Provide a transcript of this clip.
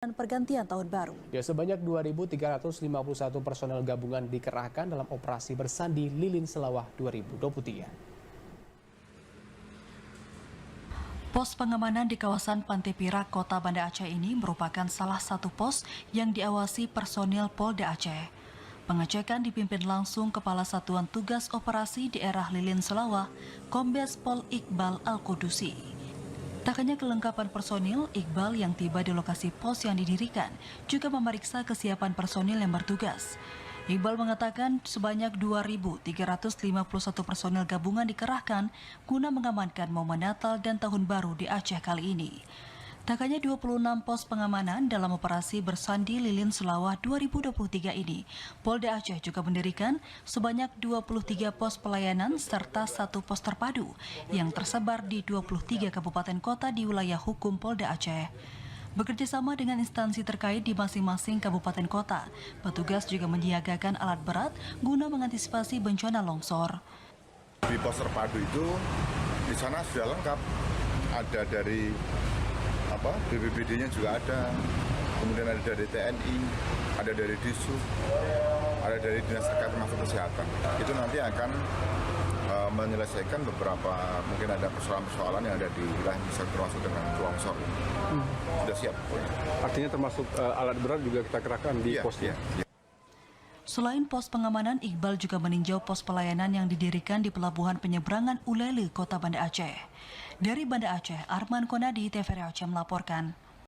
dan pergantian tahun baru. Ya, sebanyak 2.351 personel gabungan dikerahkan dalam operasi bersandi Lilin Selawah 2023. Pos pengamanan di kawasan Pantai Pirak, Kota Banda Aceh ini merupakan salah satu pos yang diawasi personil Polda Aceh. Pengecekan dipimpin langsung Kepala Satuan Tugas Operasi Daerah Lilin Selawah, Kombes Pol Iqbal Al-Qudusi. Tak hanya kelengkapan personil, Iqbal yang tiba di lokasi pos yang didirikan juga memeriksa kesiapan personil yang bertugas. Iqbal mengatakan sebanyak 2.351 personel gabungan dikerahkan guna mengamankan momen Natal dan Tahun Baru di Aceh kali ini. Tak hanya 26 pos pengamanan dalam operasi bersandi Lilin Selawah 2023 ini, Polda Aceh juga mendirikan sebanyak 23 pos pelayanan serta 1 pos terpadu yang tersebar di 23 kabupaten kota di wilayah hukum Polda Aceh. Bekerjasama dengan instansi terkait di masing-masing kabupaten kota, petugas juga menyiagakan alat berat guna mengantisipasi bencana longsor. Di pos terpadu itu, di sana sudah lengkap, ada dari BPBD-nya juga ada, kemudian ada dari TNI, ada dari Disub, ada dari Dinas terkait termasuk kesehatan. Itu nanti akan menyelesaikan beberapa, mungkin ada persoalan-persoalan yang ada di wilayah bisa termasuk dengan longsor. Sudah siap. Artinya termasuk alat berat juga kita kerahkan di posnya. Iya. Selain pos pengamanan, Iqbal juga meninjau pos pelayanan yang didirikan di Pelabuhan Penyeberangan Ulele, Kota Banda Aceh. Dari Banda Aceh, Arman Konadi, TVRI Aceh melaporkan.